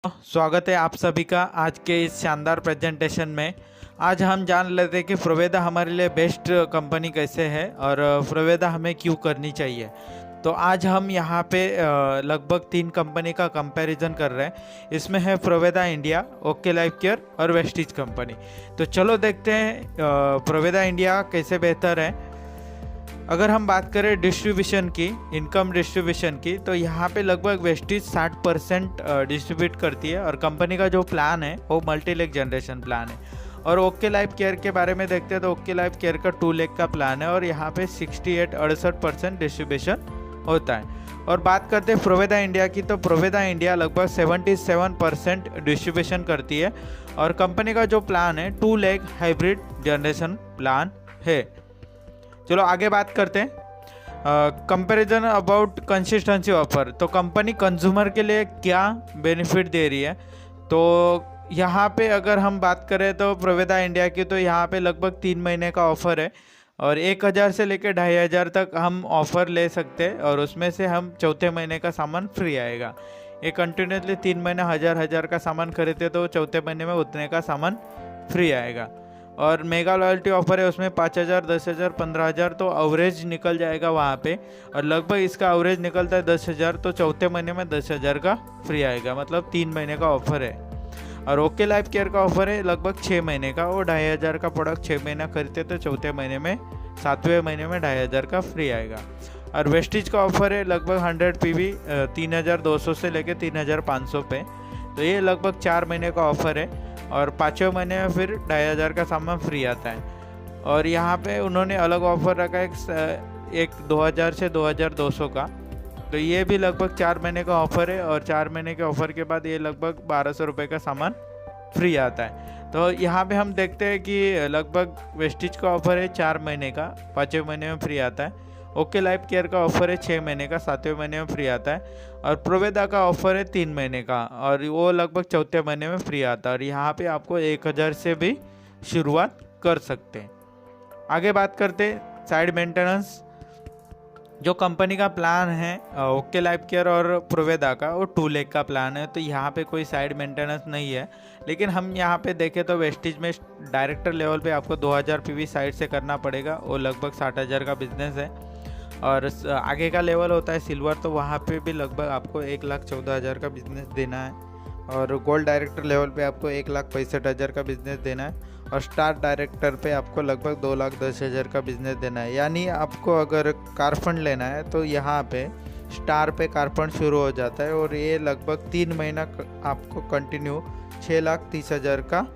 स्वागत है आप सभी का आज के इस शानदार प्रेजेंटेशन में। आज हम जान लेते हैं कि प्रोवेदा हमारे लिए बेस्ट कंपनी कैसे है और प्रोवेदा हमें क्यों करनी चाहिए। तो आज हम यहाँ पे लगभग 3 कंपनी का कंपैरिजन कर रहे हैं। इसमें है प्रोवेदा इंडिया, ओके लाइफ केयर और वेस्टीज कंपनी। तो चलो देखते हैं प्रोवेदा इंडिया कैसे बेहतर है। अगर हम बात करें डिस्ट्रीब्यूशन की, इनकम डिस्ट्रीब्यूशन की, तो यहाँ पे लगभग वेस्टीज 60% डिस्ट्रीब्यूट करती है और कंपनी का जो प्लान है वो मल्टी-लेग जनरेशन प्लान है। और ओके लाइफ केयर के बारे में देखते हैं तो ओके लाइफ केयर का 2 लेग का प्लान है और यहाँ पे 68% डिस्ट्रीब्यूशन होता है। और बात करते हैं प्रोवेदा इंडिया की, तो प्रोवेदा इंडिया लगभग 77% डिस्ट्रीब्यूशन करती है और कंपनी का जो प्लान है 2 लेग हाइब्रिड जनरेशन प्लान है। चलो आगे बात करते हैं कंपैरिजन अबाउट कंसिस्टेंसी ऑफर। तो कंपनी कंज्यूमर के लिए क्या बेनिफिट दे रही है, तो यहाँ पे अगर हम बात करें तो प्रोवेदा इंडिया की, तो यहाँ पे लगभग 3 महीने का ऑफ़र है और 1000 से लेकर 2500 तक हम ऑफ़र ले सकते हैं और उसमें से हम चौथे महीने का सामान फ्री आएगा। ये कंटिन्यूसली 3 महीने 1000 का सामान खरीदते तो चौथे महीने में उतने का सामान फ्री आएगा। और मेगा लॉयल्टी ऑफर है, उसमें 5000, 10,000, 15,000 तो एवरेज निकल जाएगा वहाँ पे और लगभग इसका एवरेज निकलता है 10,000, तो चौथे महीने में 10,000 का फ्री आएगा, मतलब 3 महीने का ऑफर है। और ओके लाइफ केयर का ऑफर है लगभग 6 महीने का, वो 2500 का प्रोडक्ट 6 महीना खरीदते तो चौथे महीने में 7वें महीने में 2500 का फ्री आएगा। और वेस्टीज का ऑफर है लगभग 100 PV 3200 से लेकर 3500 पे, तो ये लगभग 4 महीने का ऑफर है और 5वें महीने में फिर 2500 का सामान फ्री आता है। और यहाँ पे उन्होंने अलग ऑफर रखा है एक 2000 से 2200 का, तो ये भी लगभग 4 महीने का ऑफर है और 4 महीने के ऑफर के बाद ये लगभग 1200 रुपये का सामान फ्री आता है। तो यहाँ पे हम देखते हैं कि लगभग वेस्टीज का ऑफर है 4 महीने का, 5वें महीने में फ्री आता है। ओके लाइफ केयर का ऑफर है 6 महीने का, 7वें महीने में फ्री आता है। और प्रोवेदा का ऑफर है 3 महीने का और वो लगभग चौथे महीने में फ्री आता है और यहाँ पे आपको 1000 से भी शुरुआत कर सकते हैं। आगे बात करते हैं साइड मेंटेनेंस। जो कंपनी का प्लान है ओके लाइफ केयर और प्रोवेदा का, वो 2 लेग का प्लान है, तो यहाँ पे कोई साइड मेंटेनेंस नहीं है। लेकिन हम यहाँ पे देखें तो वेस्टीज में डायरेक्टर लेवल पे आपको 2000 PV साइड से करना पड़ेगा, वो लगभग 60,000 का बिजनेस है। और आगे का लेवल होता है सिल्वर, तो वहाँ पे भी लगभग आपको 1,14,000 का बिजनेस देना है। और गोल्ड डायरेक्टर लेवल पे आपको 1,65,000 का बिजनेस देना है और स्टार डायरेक्टर पे आपको लगभग 2,10,000 का बिजनेस देना है। यानी आपको अगर कार फंड लेना है तो यहाँ पे स्टार पे कार फंड शुरू हो जाता है और ये लगभग 3 महीना आपको कंटिन्यू 6,30,000 का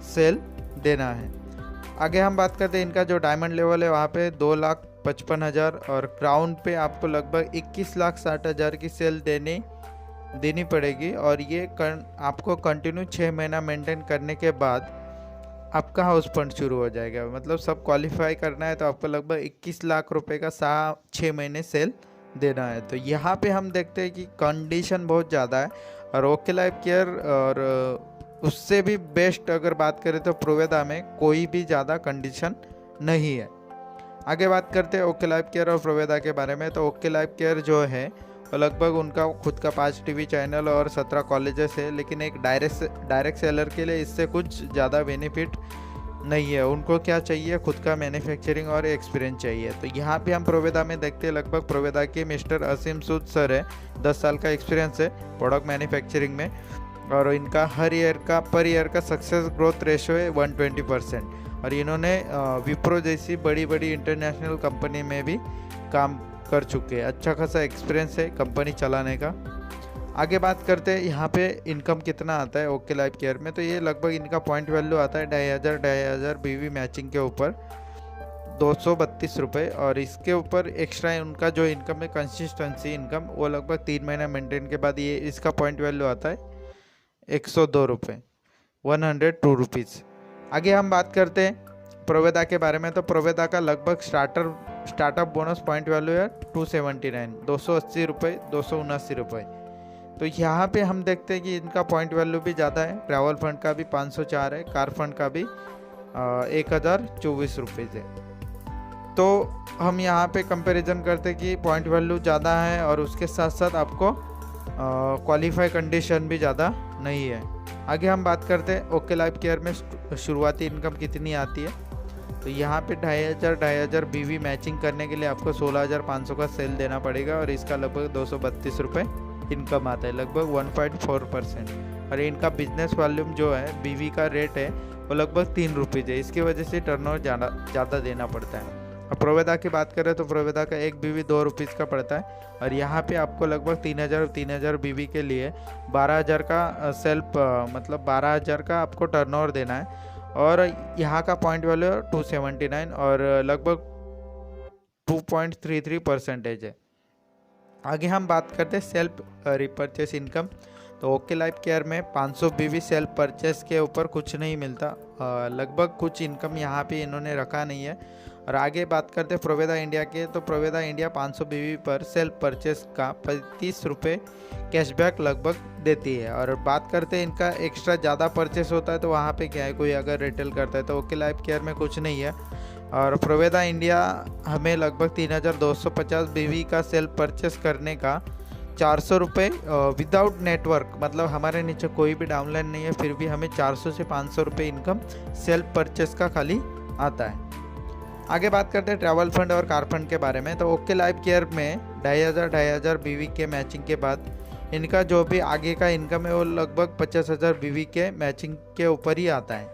सेल देना है। आगे हम बात करते हैं इनका जो डायमंड लेवल है वहाँ पे 2,55,000 और क्राउन पे आपको लगभग 21,60,000 की सेल देनी पड़ेगी और ये आपको कंटिन्यू 6 महीना मेंटेन करने के बाद आपका हाउस फंड शुरू हो जाएगा। मतलब सब क्वालिफाई करना है तो आपको लगभग 21 लाख रुपए का 6 महीने सेल देना है। तो यहाँ पे हम देखते हैं कि कंडीशन बहुत ज़्यादा है और ओके लाइफ केयर और उससे भी बेस्ट अगर बात करें तो प्रोवेदा में कोई भी ज़्यादा कंडीशन नहीं है। आगे बात करते हैं ओके लाइफ केयर और प्रोवेदा के बारे में। तो ओके लाइफ केयर जो है वो लगभग उनका खुद का 5 TV चैनल और 17 कॉलेजेस है, लेकिन एक डायरेक्ट सेलर के लिए इससे कुछ ज़्यादा बेनिफिट नहीं है। उनको क्या चाहिए, खुद का मैन्युफैक्चरिंग और एक्सपीरियंस चाहिए। तो यहाँ पे हम प्रोवेदा में देखते हैं लगभग प्रोवेदा के मिस्टर असीम सूद सर है, 10 साल का एक्सपीरियंस है प्रोडक्ट मैन्युफैक्चरिंग में और इनका पर ईयर का सक्सेस ग्रोथ रेशो है 120%। और इन्होंने विप्रो जैसी बड़ी इंटरनेशनल कंपनी में भी काम कर चुके हैं, अच्छा खासा एक्सपीरियंस है कंपनी चलाने का। आगे बात करते हैं यहाँ पे इनकम कितना आता है ओके लाइफ केयर में। तो ये लगभग इनका पॉइंट वैल्यू आता है 2,500 BV मैचिंग के ऊपर 232 रुपये और इसके ऊपर एक्स्ट्रा उनका जो इनकम है कंसिस्टेंसी इनकम, वो लगभग 3 महीना मेंटेन के बाद ये इसका पॉइंट वैल्यू आता है 102 रुपये, 102 रुपीज़। आगे हम बात करते हैं प्रोवेदा के बारे में। तो प्रोवेदा का लगभग स्टार्टअप बोनस पॉइंट वैल्यू है 279, 280 रुपये, 279 रुपये। तो यहाँ पे हम देखते हैं कि इनका पॉइंट वैल्यू भी ज़्यादा है। ट्रैवल फंड का भी 504 है, कार फंड का भी 1,024 रुपये है। तो हम यहाँ पे कंपैरिजन करते हैं कि पॉइंट वैल्यू ज़्यादा है और उसके साथ साथ आपको क्वालिफाई कंडीशन भी ज़्यादा नहीं है। आगे हम बात करते हैं ओके लाइफ केयर में शुरुआती इनकम कितनी आती है। तो यहाँ पे 2500 बीवी मैचिंग करने के लिए आपको 16,500 का सेल देना पड़ेगा और इसका लगभग 232 रुपये इनकम आता है, लगभग 1.4%। और इनका बिजनेस वॉल्यूम जो है बीवी का रेट है वो लगभग 3 रुपीज़ है, इसकी वजह से टर्नओवर ज़्यादा देना पड़ता है। और प्रोवेदा की बात करें तो प्रोवेदा का एक बीवी 2 रुपीज़ का पड़ता है और यहाँ पे आपको लगभग 3,000 बीवी के लिए 12,000 का सेल्फ मतलब 12,000 का आपको टर्नओवर देना है। और यहाँ का पॉइंट वैल्यू 279 और लगभग 2.33% है। आगे हम बात करते हैं सेल्फ रिपर्चेस इनकम। तो ओके लाइफ केयर में 500 बीवी सेल्फ परचेस के ऊपर कुछ नहीं मिलता, लगभग कुछ इनकम यहाँ पे इन्होंने रखा नहीं है। और आगे बात करते हैं प्रोवेदा इंडिया के, तो प्रोवेदा इंडिया 500 बीवी पर सेल्फ परचेस का 35 रुपये कैशबैक लगभग देती है। और बात करते हैं इनका एक्स्ट्रा ज़्यादा परचेस होता है तो वहाँ पे क्या है, कोई अगर रिटेल करता है तो ओके लाइफ केयर में कुछ नहीं है। और प्रोवेदा इंडिया हमें लगभग 3,250 बीवी का सेल्फ परचेस करने का 400 रुपये विदाउट नेटवर्क, मतलब हमारे नीचे कोई भी डाउनलाइन नहीं है, फिर भी हमें 400 से 500 रुपये इनकम सेल्फ परचेस का खाली आता है। आगे बात करते हैं ट्रैवल फंड और कार फंड के बारे में। तो ओके लाइफ केयर में 2,500 बीवी के मैचिंग के बाद इनका जो भी आगे का इनकम है वो लगभग 50,000 बीवी के मैचिंग के ऊपर ही आता है,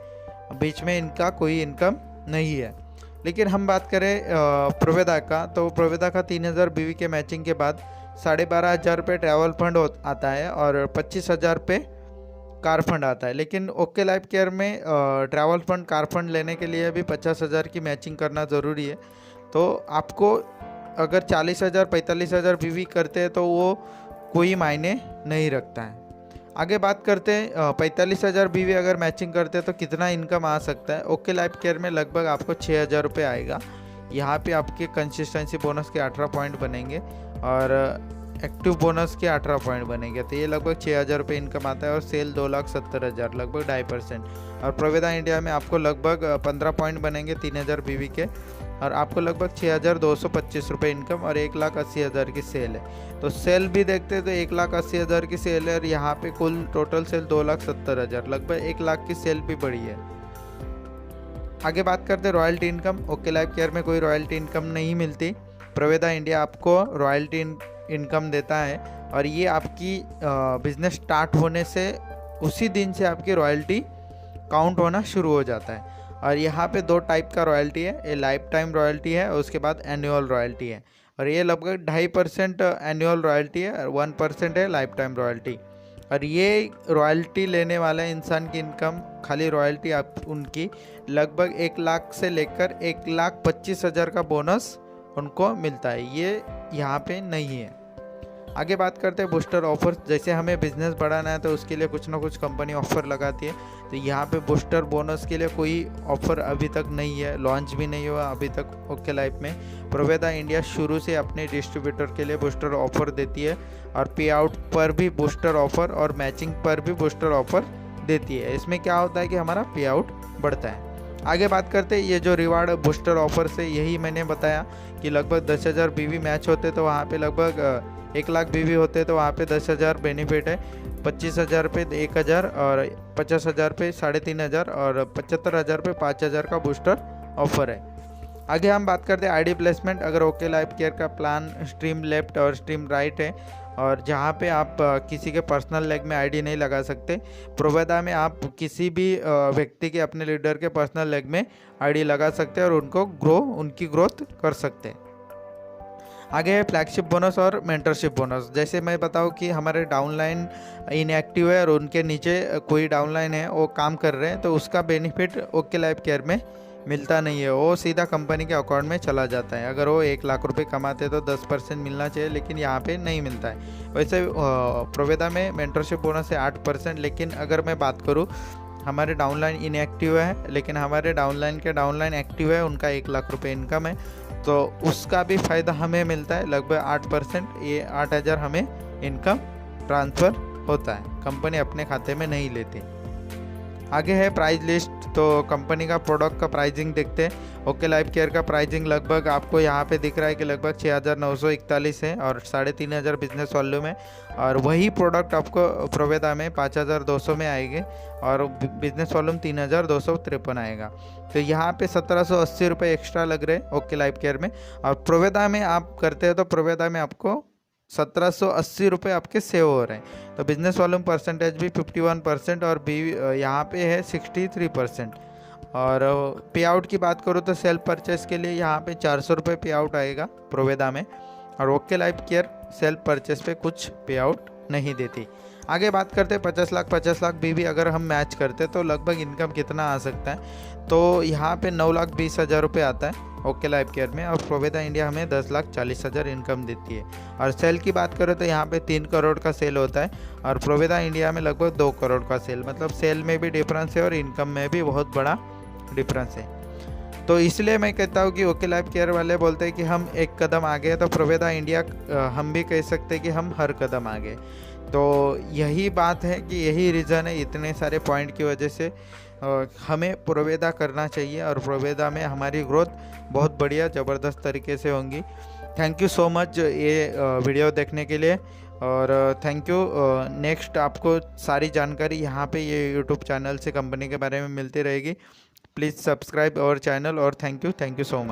बीच में इनका कोई इनकम नहीं है। लेकिन हम बात करें प्रोवेदा का, तो प्रोवेदा का 3,000 बीवी के मैचिंग के बाद 12,500 रुपये ट्रैवल फंड आता है और 25,000 रुपये कार फंड आता है। लेकिन ओके लाइफ केयर में ट्रैवल फंड कार फंड लेने के लिए भी 50,000 की मैचिंग करना ज़रूरी है। तो आपको अगर 40,000 45,000 बीवी करते हैं तो वो कोई मायने नहीं रखता है। आगे बात करते हैं 45,000 बीवी अगर मैचिंग करते हैं तो कितना इनकम आ सकता है। ओके लाइफ केयर में लगभग आपको 6,000 रुपये आएगा। यहाँ पे आपके कंसिस्टेंसी बोनस के 18 पॉइंट बनेंगे और एक्टिव बोनस के 18 पॉइंट बनेंगे, तो ये लगभग 6,000 रुपये इनकम आता है। और सेल 2,70,000 लगभग 2.5%। और प्रोवेदा इंडिया में आपको लगभग 15 पॉइंट बनेंगे 3,000 बीवी के और आपको लगभग 6,225 रुपये इनकम और 1,80,000 की सेल है। तो सेल भी देखते हैं तो 1,80,000 की सेल है और यहाँ पे कुल टोटल सेल 2,70,000, लगभग 1 लाख की सेल भी बढ़ी है। आगे बात करते हैं royalty income. Okay life care में कोई रॉयल्टी इनकम नहीं मिलती। प्रोवेदा इंडिया आपको रॉयल्टी इनकम देता है और ये आपकी बिजनेस स्टार्ट होने से उसी दिन से आपकी रॉयल्टी काउंट होना शुरू हो जाता है। और यहाँ पे 2 टाइप का रॉयल्टी है, ये लाइफ टाइम रॉयल्टी है और उसके बाद एनुअल रॉयल्टी है। और ये लगभग 2.5% एनुअल रॉयल्टी है और 1% है लाइफ टाइम रॉयल्टी। और ये रॉयल्टी लेने वाले इंसान की इनकम खाली रॉयल्टी आप उनकी लगभग 1 लाख से लेकर 1,25,000 का बोनस उनको मिलता है, ये यहाँ पे नहीं है। आगे बात करते हैं बूस्टर ऑफर। जैसे हमें बिजनेस बढ़ाना है तो उसके लिए कुछ ना कुछ कंपनी ऑफर लगाती है, तो यहाँ पे बूस्टर बोनस के लिए कोई ऑफर अभी तक नहीं है, लॉन्च भी नहीं हुआ अभी तक ओके लाइफ में। प्रोवेदा इंडिया शुरू से अपने डिस्ट्रीब्यूटर के लिए बूस्टर ऑफर देती है और पे आउट पर भी बूस्टर ऑफर और मैचिंग पर भी बूस्टर ऑफर देती है। इसमें क्या होता है कि हमारा पे आउट बढ़ता है। आगे बात करते हैं ये जो रिवार्ड बूस्टर ऑफर से, यही मैंने बताया कि लगभग 10,000 बीवी मैच होते तो वहाँ पे लगभग 1 लाख बीवी होते तो वहाँ पे 10,000 बेनिफिट है, 25,000 पे 1,000 और 50,000 पे 3,500 और 75,000 पे 5,000 का बूस्टर ऑफर है। आगे हम बात करते हैं आईडी प्लेसमेंट। अगर ओके लाइफ केयर का प्लान स्ट्रीम लेफ्ट और स्ट्रीम राइट है और जहाँ पे आप किसी के पर्सनल लेग में आईडी नहीं लगा सकते, प्रोवेदा में आप किसी भी व्यक्ति के अपने लीडर के पर्सनल लेग में आईडी लगा सकते हैं और उनकी ग्रोथ कर सकते हैं। आगे है फ्लैगशिप बोनस और मेंटरशिप बोनस। जैसे मैं बताऊं कि हमारे डाउनलाइन इनएक्टिव है और उनके नीचे कोई डाउनलाइन है वो काम कर रहे हैं, तो उसका बेनिफिट ओके लाइफ केयर में मिलता नहीं है, वो सीधा कंपनी के अकाउंट में चला जाता है। अगर वो 1 लाख रुपए कमाते तो 10% मिलना चाहिए, लेकिन यहाँ पे नहीं मिलता है। वैसे प्रोवेदा में मेंटरशिप बोनस है 8%, लेकिन अगर मैं बात करूँ हमारे डाउनलाइन इनएक्टिव है लेकिन हमारे डाउनलाइन एक्टिव है, उनका 1 लाख रुपये इनकम है, तो उसका भी फ़ायदा हमें मिलता है लगभग 8%। ये 8,000 हमें इनकम ट्रांसफ़र होता है, कंपनी अपने खाते में नहीं लेती। आगे है प्राइस लिस्ट। तो कंपनी का प्रोडक्ट का प्राइसिंग देखते हैं। ओके लाइफ केयर का प्राइसिंग लगभग आपको यहाँ पे दिख रहा है कि लगभग 6,941 है और 3,500 बिजनेस वॉल्यूम है। और वही प्रोडक्ट आपको प्रोवेदा में 5,200 में आएंगे और बिजनेस वॉल्यूम 3,253 आएगा। तो यहाँ पे 1,780 रुपये एक्स्ट्रा लग रहे हैं ओके लाइफ केयर में। और प्रोवेदा में आप करते हैं तो प्रोवेदा में आपको 1,780 रुपये आपके सेव हो रहे हैं। तो बिजनेस वॉल्यूम परसेंटेज भी 51% और बी यहाँ पे है 63%। और पे आउट की बात करूँ तो सेल्फ परचेस के लिए यहाँ पे 400 रुपये पे आउट आएगा प्रोवेदा में। और okay life care self purchase पे कुछ पे आउट नहीं देती। आगे बात करते हैं 50 लाख भी अगर हम मैच करते तो लगभग इनकम कितना आ सकता है। तो यहाँ पे 9,20,000 रुपये आता है ओके लाइफ केयर में। और प्रोवेदा इंडिया हमें 10,40,000 इनकम देती है। और सेल की बात करें तो यहाँ पे 3 करोड़ का सेल होता है और प्रोवेदा इंडिया में लगभग 2 करोड़ का सेल। मतलब सेल में भी डिफरेंस है और इनकम में भी बहुत बड़ा डिफरेंस है। तो इसलिए मैं कहता हूँ कि ओके लाइफ केयर वाले बोलते हैं कि हम एक कदम आगे हैं, तो प्रोवेदा इंडिया हम भी कह सकते हैं कि हम हर कदम आगे। तो यही बात है कि यही रीज़न है, इतने सारे पॉइंट की वजह से हमें प्रोवेदा करना चाहिए और प्रोवेदा में हमारी ग्रोथ बहुत बढ़िया ज़बरदस्त तरीके से होंगी। थैंक यू सो मच ये वीडियो देखने के लिए और थैंक यू। नेक्स्ट आपको सारी जानकारी यहाँ पे ये यूट्यूब चैनल से कंपनी के बारे में मिलती रहेगी। प्लीज़ सब्सक्राइब आवर चैनल और थैंक यू सो मच।